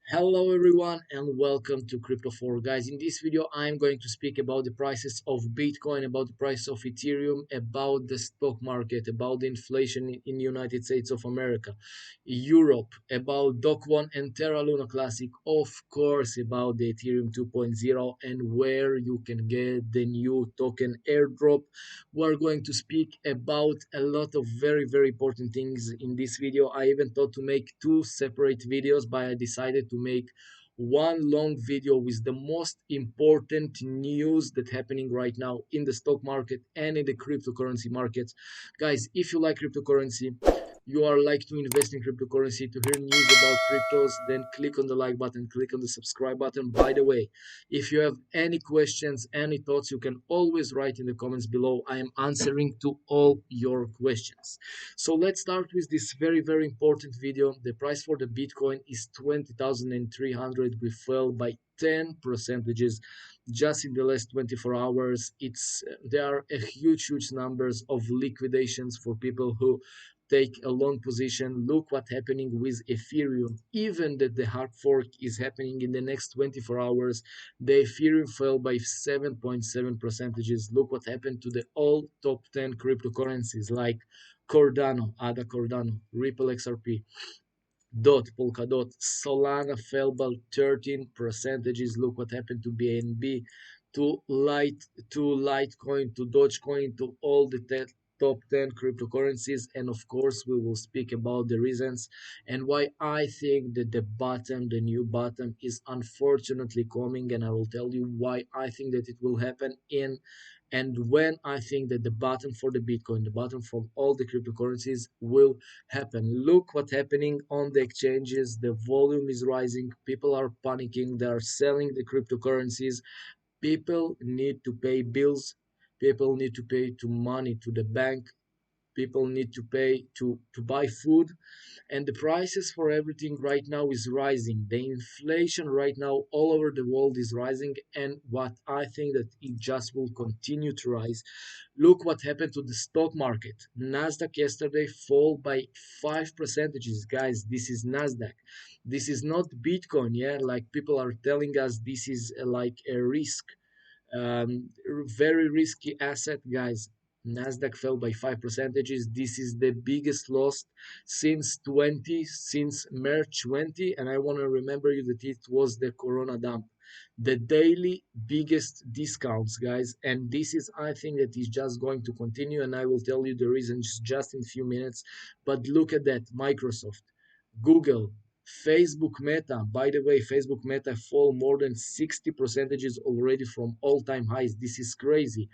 Hello everyone and welcome to Crypto 4. Guys, in this video I'm going to speak about the prices of Bitcoin, about the price of Ethereum, about the stock market, about the inflation in the United States of America, Europe, about Doc 1 and Terra Luna Classic, of course about the Ethereum 2.0 and where you can get the new token airdrop. We're going to speak about a lot of very important things in this video. I even thought to make two separate videos, but I decided to make one long video with the most important news that happening right now in the stock market and in the cryptocurrency markets. Guys, if you like cryptocurrency, you are like to invest in cryptocurrency, to hear news about cryptos, then click on the like button, click on the subscribe button. By the way, if you have any questions, any thoughts, you can always write in the comments below. I am answering to all your questions. So let's start with this very important video. The price for the Bitcoin is 20,300. We fell by 10 percentages just in the last 24 hours. There are a huge numbers of liquidations for people who take a long position. Look what happening with Ethereum. Even that the hard fork is happening in the next 24 hours, the Ethereum fell by 7.7 percentages. Look what happened to the all top 10 cryptocurrencies like Cardano, ADA Cardano, Ripple XRP, Dot, Polkadot, Solana fell by 13 percentages. Look what happened to BNB, to Litecoin, to Dogecoin, to all the top 10 cryptocurrencies. And of course, we will speak about the reasons and why I think that the new bottom is unfortunately coming. And I will tell you why I think that it will happen in and when I think that the bottom for the Bitcoin, the bottom from all the cryptocurrencies will happen. Look what's happening on the exchanges. The volume is rising. People are panicking. They are selling the cryptocurrencies. People need to pay bills. People need to pay to money to the bank. People need to pay to buy food, and the prices for everything right now is rising. The inflation right now all over the world is rising, and what I think that it just will continue to rise. Look what happened to the stock market. Nasdaq yesterday fall by 5 percentages. Guys, this is Nasdaq. This is not Bitcoin. Yeah, like people are telling us this is like a risk, very risky asset. Guys, Nasdaq fell by 5 percentages. This is the biggest loss since March 20, and I want to remember you that it was the Corona dump, the daily biggest discounts, guys. And this is, I think, that is just going to continue, and I will tell you the reasons just in a few minutes. But look at that: Microsoft, Google, Facebook Meta. By the way, Facebook Meta fall more than 60 percentages already from all-time highs. This is crazy.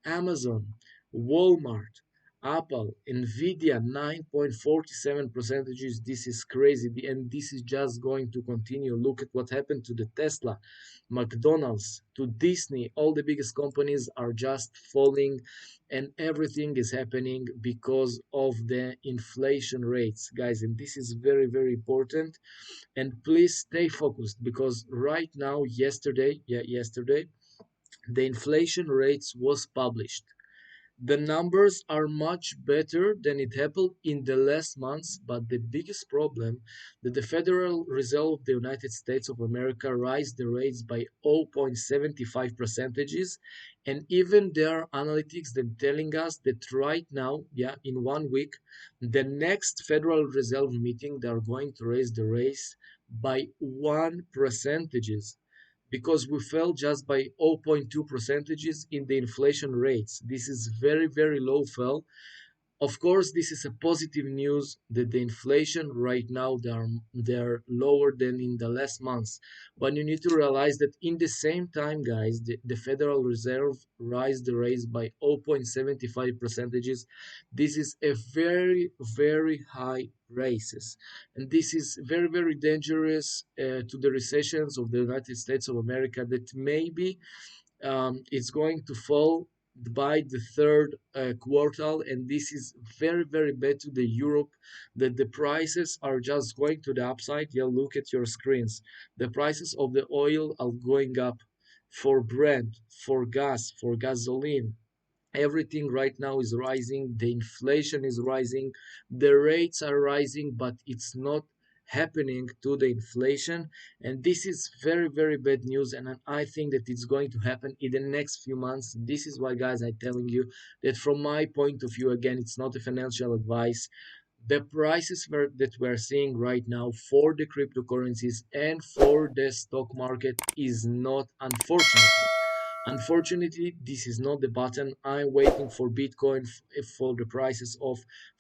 Amazon, Walmart, Apple, Nvidia, 9.47 percentages. This is crazy, and this is just going to continue. Look at what happened to the Tesla, McDonald's, to Disney. All the biggest companies are just falling, and everything is happening because of the inflation rates, guys. And this is very important. And please stay focused, because right now, yesterday, the inflation rates was published. The numbers are much better than it happened in the last months, but the biggest problem that the Federal Reserve of the United States of America raised the rates by 0.75 percentages, and even there are analytics that telling us that right now, in 1 week, the next Federal Reserve meeting they are going to raise the rates by 1 percentages, because we fell just by 0.2 percentages in the inflation rates. This is very low fall. Of course, this is a positive news that the inflation right now they're lower than in the last months. But you need to realize that in the same time, guys, the Federal Reserve raised the rates by 0.75 percentages. This is a very high raises, and this is very dangerous to the recessions of the United States of America, that maybe it's going to fall by the third quarter, and this is very bad to the Europe, that the prices are just going to the upside. Yeah, look at your screens. The prices of the oil are going up, for Brent, for gas, for gasoline. Everything right now is rising. The inflation is rising. The rates are rising, but it's not happening to the inflation, and this is very very bad news, and I think that it's going to happen in the next few months. This is why, guys, I'm telling you that from my point of view, again, it's not a financial advice. The prices that we're seeing right now for the cryptocurrencies and for the stock market is not, unfortunately, this is not the button. I'm waiting for Bitcoin for the prices of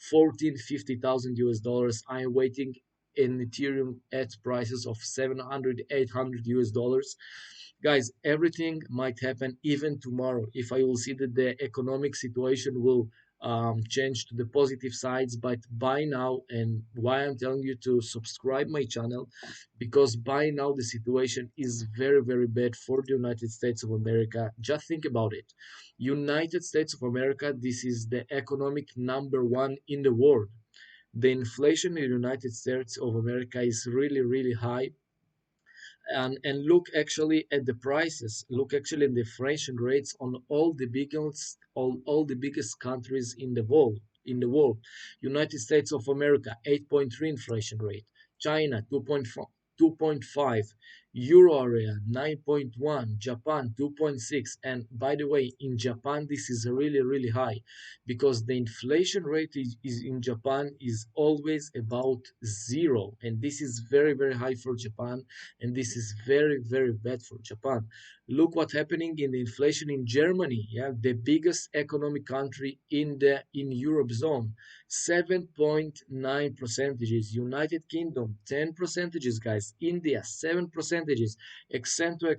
14, 50,000 US dollars. I'm waiting in Ethereum at prices of 700, 800 US dollars. Guys, everything might happen even tomorrow. If I will see that the economic situation will change to the positive sides, but by now, and why I'm telling you to subscribe my channel, because by now the situation is very very bad for the United States of America. Just think about it. United States of America, this is the economic number one in the world. The inflation in the United States of America is really really high, and look actually at the prices, look actually at the inflation rates on all the biggest countries in the world. United States of America 8.3 inflation rate, China 2.5, euro area 9.1, Japan 2.6. And by the way, in Japan this is really really high, because the inflation rate is in Japan is always about zero, and this is very very high for Japan, and this is very very bad for Japan. Look what's happening in the inflation in Germany, yeah, the biggest economic country in Europe zone, 7.9 percentages. United Kingdom 10 percentages, guys. India 7 percentages. Etc,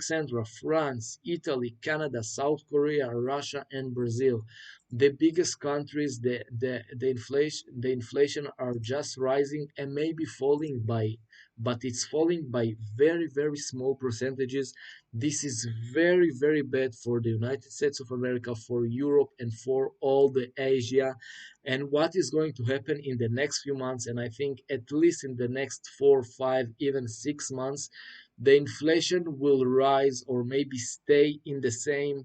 France, Italy, Canada, South Korea, Russia, and Brazil, the biggest countries. The inflation are just rising and maybe falling by, but it's falling by very very small percentages. This is very very bad for the United States of America, for Europe, and for all the Asia. And what is going to happen in the next few months, and I think at least in the next 4, 5, even 6 months, the inflation will rise or maybe stay in the same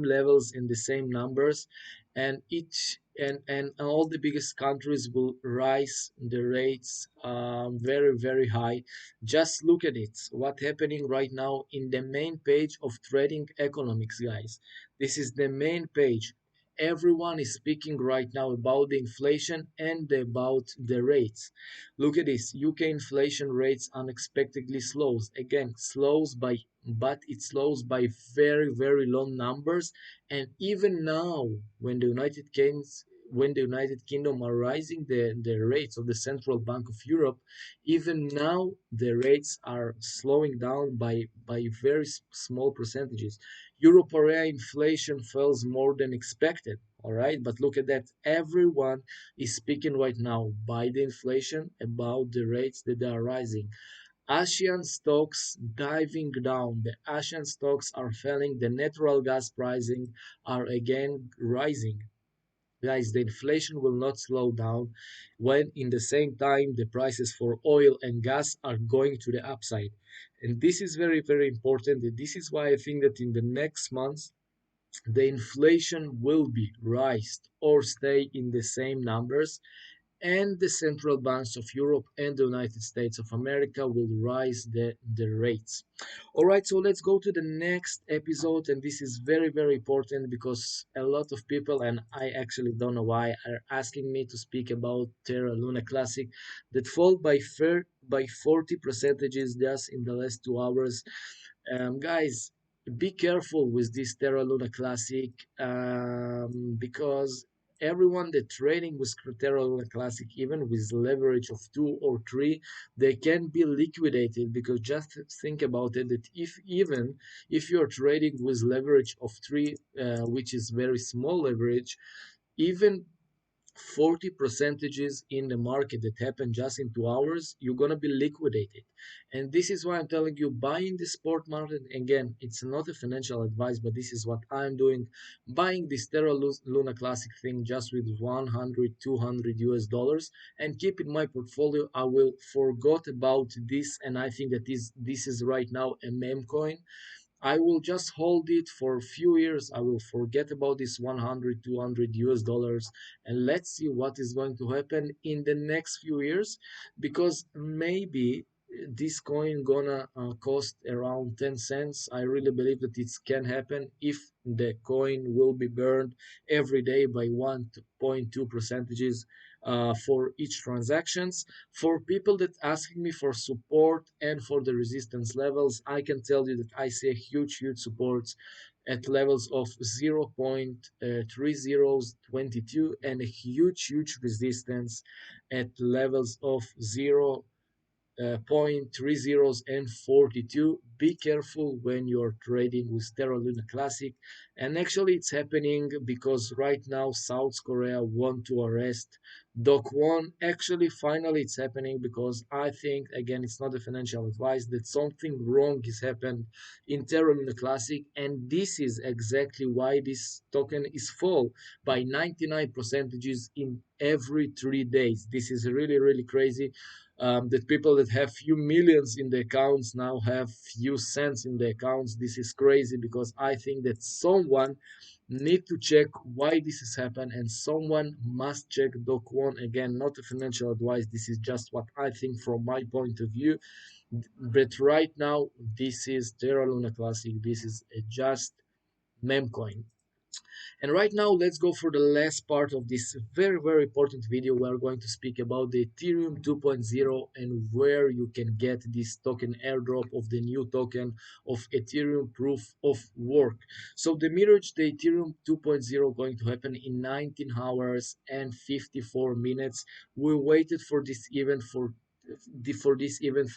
levels, in the same numbers, and each and all the biggest countries will rise the rates very very high. Just look at it, what happening right now in the main page of Trading Economics, guys. This is the main page. Everyone is speaking right now about the inflation and about the rates. Look at this. UK inflation rates unexpectedly slows. Again, slows by, but it slows by very, very low numbers. And even now, when the United Kingdom are rising the rates of the Central Bank of Europe, even now the rates are slowing down by very small percentages. Europe area inflation falls more than expected. All right, but look at that. Everyone is speaking right now by the inflation about the rates that they are rising. Asian stocks diving down. The Asian stocks are falling. The natural gas pricing are again rising. Guys, the inflation will not slow down when in the same time the prices for oil and gas are going to the upside. And this is very, very important. And this is why I think that in the next months, the inflation will be raised or stay in the same numbers, and the central banks of Europe and the United States of America will raise the rates. All right, so let's go to the next episode, and this is very, very important because a lot of people, and I actually don't know why, are asking me to speak about Terra Luna Classic that fall by 40 percentages just in the last 2 hours. Guys, be careful with this Terra Luna Classic, because everyone that trading with Terra Luna Classic, even with leverage of 2 or 3, they can be liquidated. Because just think about it, that even if you're trading with leverage of 3, which is very small leverage, even 40 percentages in the market that happen just in 2 hours, you're gonna be liquidated. And this is why I'm telling you, buying the sport market. Again, it's not a financial advice, but this is what I'm doing. Buying this Terra Luna Classic thing just with 100, 200 US dollars, and keep in my portfolio. I will forgot about this, and I think that this is right now a meme coin. I will just hold it for a few years. I will forget about this 100, 200 US dollars, and let's see what is going to happen in the next few years, because maybe this coin gonna cost around 10 cents. I really believe that it can happen if the coin will be burned every day by 1.2 percentages for each transactions. For people that asking me for support and for the resistance levels, I can tell you that I see a huge support at levels of 0.3022 and a huge resistance at levels of 0 point 30 and 42. Be careful when you're trading with Terra Luna Classic. And actually, it's happening because right now South Korea want to arrest Doc Won. Actually, finally, it's happening because I think, again, it's not a financial advice, that something wrong is happened in Terra Luna Classic. And this is exactly why this token is fall by 99 percentages in every 3 days. This is really crazy, that people that have few millions in the accounts now have few cents in the accounts. This is crazy because I think that someone need to check why this has happened, and someone must check Doc One. Again, not a financial advice, this is just what I think from my point of view. But right now, this is Terra Luna Classic, this is a just meme coin. And right now, let's go for the last part of this very important video. We are going to speak about the Ethereum 2.0 and where you can get this token airdrop of the new token of Ethereum proof of work. So the Mirage, the Ethereum 2.0 going to happen in 19 hours and 54 minutes. We waited for this event for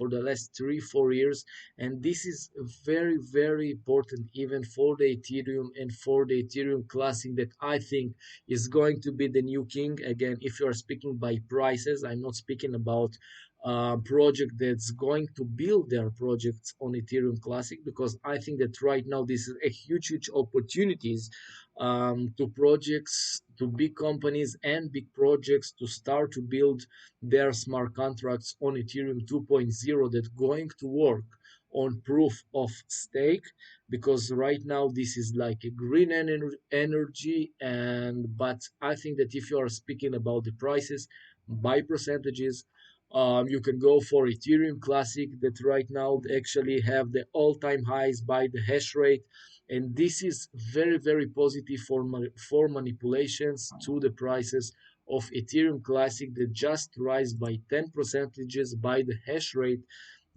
the last 3-4 years, and this is a very important event for the Ethereum and for the Ethereum Classic that I think is going to be the new king. Again, if you are speaking by prices, I'm not speaking about project that's going to build their projects on Ethereum Classic, because I think that right now this is a huge opportunities to projects, to big companies and big projects to start to build their smart contracts on Ethereum 2.0 that going to work on proof of stake, because right now this is like a green energy. And but I think that if you are speaking about the prices by percentages, you can go for Ethereum Classic that right now actually have the all-time highs by the hash rate, and this is very positive for manipulations to the prices of Ethereum Classic that just rise by 10 percentages by the hash rate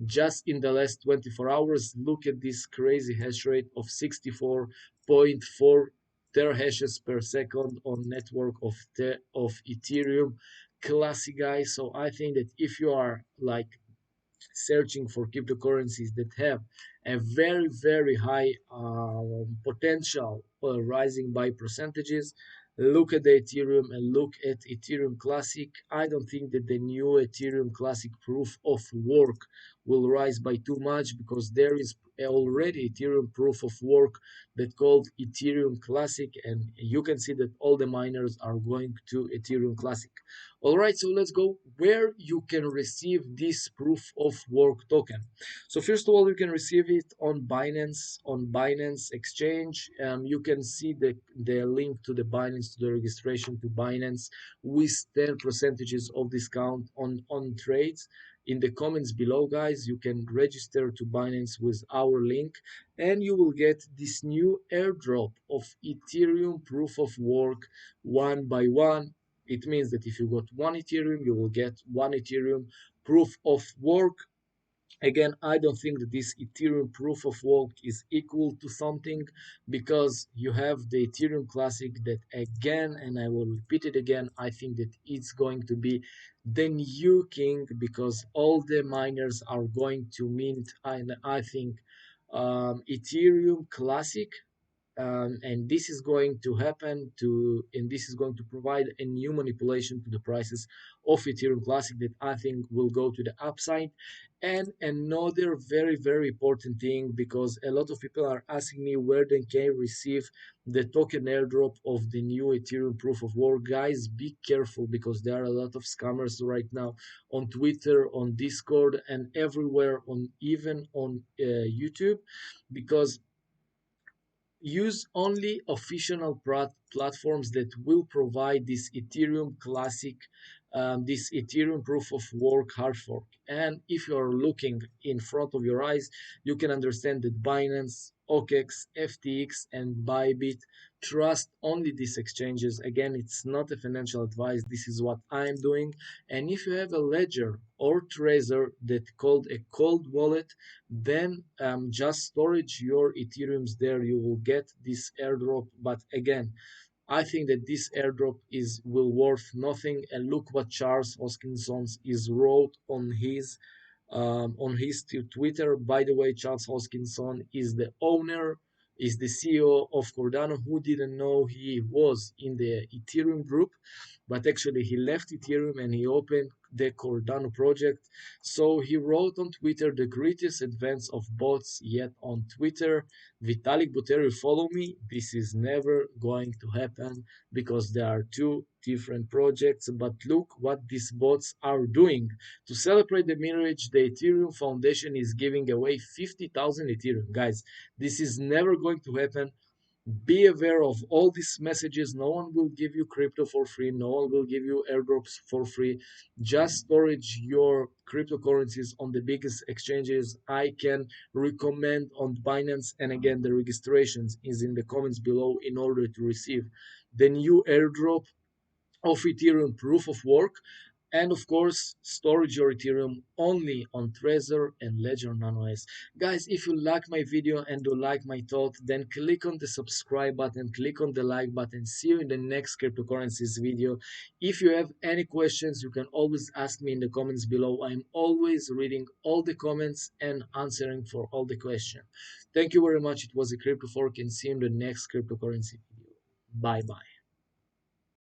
just in the last 24 hours. Look at this crazy hash rate of 64.4 terahashes per second on network of Ethereum Classic, guys. So I think that if you are like searching for cryptocurrencies that have a very high potential rising by percentages, look at the Ethereum and look at Ethereum Classic. I don't think that the new Ethereum Classic proof of work will rise by too much, because there is already Ethereum proof of work that called Ethereum Classic, and you can see that all the miners are going to Ethereum Classic. All right, so let's go where you can receive this proof of work token. So first of all, you can receive it on Binance Exchange. You can see the link to the Binance, to the registration to Binance with 10 percentages of discount on trades. In the comments below, guys, you can register to Binance with our link, and you will get this new airdrop of Ethereum proof of work one by one. It means that if you got one Ethereum, you will get one Ethereum proof of work. Again, I don't think that this Ethereum proof of work is equal to something, because you have the Ethereum Classic that, again, and I will repeat it again, I think that it's going to be the new king, because all the miners are going to mint, and I think Ethereum Classic, and this is going to happen to, and this is going to provide a new manipulation to the prices of Ethereum Classic that I think will go to the upside. And another very important thing, because a lot of people are asking me where they can receive the token airdrop of the new Ethereum proof of work. Guys, be careful, because there are a lot of scammers right now on Twitter, on Discord, and everywhere, on even on YouTube, because use only official platforms that will provide this Ethereum Classic, this Ethereum proof of work hard fork. And if you're looking in front of your eyes, you can understand that Binance, OKEx, FTX, and Bybit trust only these exchanges. Again, it's not a financial advice. This is what I'm doing. And if you have a ledger or Trezor that called a cold wallet, then just storage your Ethereums there. You will get this airdrop. But again, I think that this airdrop is will worth nothing. And look what Charles Hoskinson is wrote on his Twitter. By the way, Charles Hoskinson is the owner, is the CEO of Cardano. Who didn't know he was in the Ethereum group, but actually he left Ethereum and he opened the Cardano project. So he wrote on Twitter, the greatest advance of bots yet on Twitter. Vitalik Buterin, follow me. This is never going to happen because there are two different projects. But look what these bots are doing. To celebrate the marriage, the Ethereum Foundation is giving away 50,000 Ethereum. Guys, this is never going to happen. Be aware of all these messages. No one will give you crypto for free. No one will give you airdrops for free. Just storage your cryptocurrencies on the biggest exchanges. I can recommend on Binance. And again, the registrations is in the comments below in order to receive the new airdrop of Ethereum proof of work. And of course, storage your Ethereum only on Trezor and Ledger Nano S. Guys, if you like my video and you like my thought, then click on the subscribe button, click on the like button. See you in the next cryptocurrencies video. If you have any questions, you can always ask me in the comments below. I'm always reading all the comments and answering for all the questions. Thank you very much. It was a Crypto Fork, and see you in the next cryptocurrency video. Bye bye.